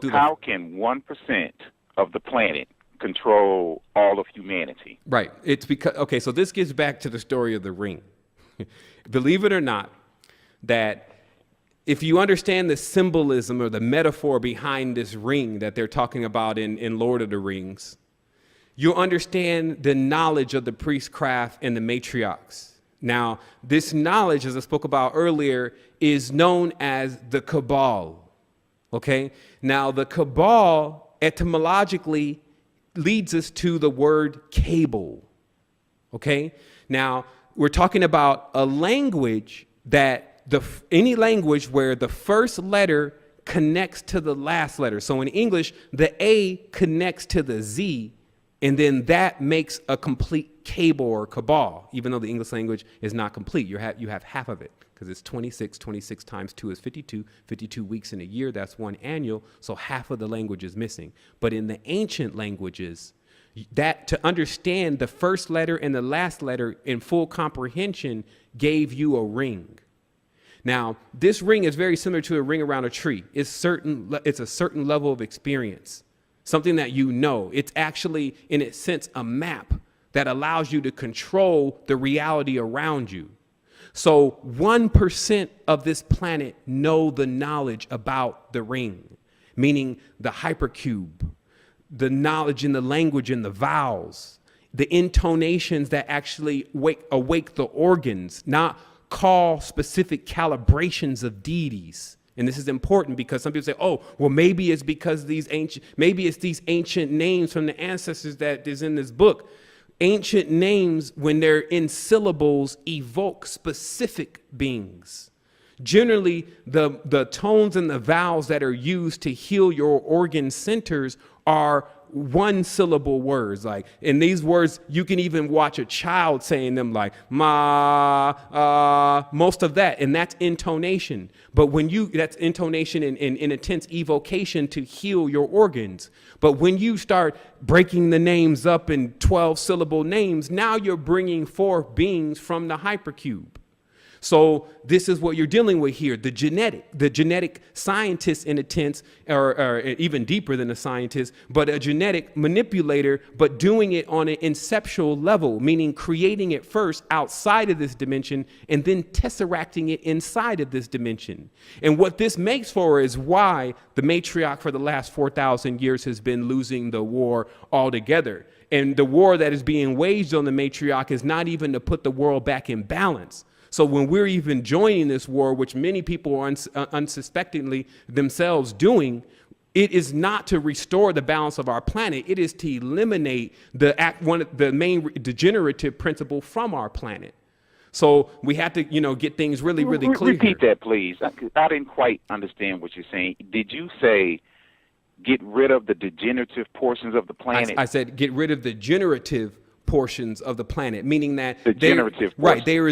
How can 1% of the planet control all of humanity? Right. It's because, okay, so this gets back to the story of the ring. Believe it or not, that if you understand the symbolism or the metaphor behind this ring that they're talking about in Lord of the Rings, you'll understand the knowledge of the priestcraft and the matriarchs. Now, this knowledge, as I spoke about earlier, is known as the Cabal. Okay? Now, the Cabal etymologically leads us to the word cable. Okay? Now, we're talking about a language that any language where the first letter connects to the last letter. So in English, the A connects to the Z, and then that makes a complete cable or cabal, even though the English language is not complete. You have half of it because it's 26. 26 times 2 is 52. 52 weeks in a year, that's one annual. So half of the language is missing. But in the ancient languages, that to understand the first letter and the last letter in full comprehension gave you a ring. Now, this ring is very similar to a ring around a tree. It's a certain level of experience, something that you know. It's actually, in its sense, a map that allows you to control the reality around you. So 1% of this planet know the knowledge about the ring, meaning the hypercube, the knowledge in the language and the vowels, the intonations that actually awake the organs, not call specific calibrations of deities. And this is important because some people say, oh, well, maybe it's because these ancient names from the ancestors that is in this book. Ancient names, when they're in syllables, evoke specific beings. Generally, the tones and the vowels that are used to heal your organ centers are one syllable words. Like in these words, you can even watch a child saying them like ma, most of that. And that's intonation. But that's intonation in a tense evocation to heal your organs. But when you start breaking the names up in 12 syllable names, now you're bringing forth beings from the hypercube. So this is what you're dealing with here. The genetic scientist in a sense, or even deeper than a scientist, but a genetic manipulator, but doing it on an inceptual level, meaning creating it first outside of this dimension and then tesseracting it inside of this dimension. And what this makes for is why the matriarch for the last 4,000 years has been losing the war altogether. And the war that is being waged on the matriarch is not even to put the world back in balance. So when we're even joining this war, which many people are unsuspectingly themselves doing, it is not to restore the balance of our planet. It is to eliminate the main degenerative principle from our planet. So we have to, get things really, really clear. Repeat that, please. I didn't quite understand what you're saying. Did you say get rid of the degenerative portions of the planet? I said get rid of the generative portions of the planet, meaning that there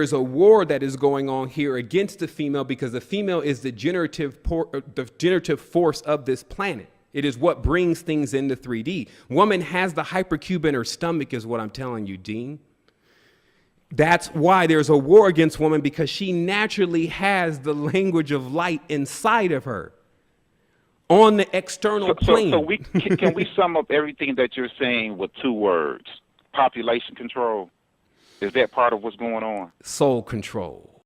is a war that is going on here against the female, because the female is the generative force of this planet. It is what brings things into 3D. Woman has the hypercube in her stomach, is what I'm telling you, Dean. That's why there's a war against woman, because she naturally has the language of light inside of her on the external plane. So can we sum up everything that you're saying with two words? Population control. Is that part of what's going on? Soul control.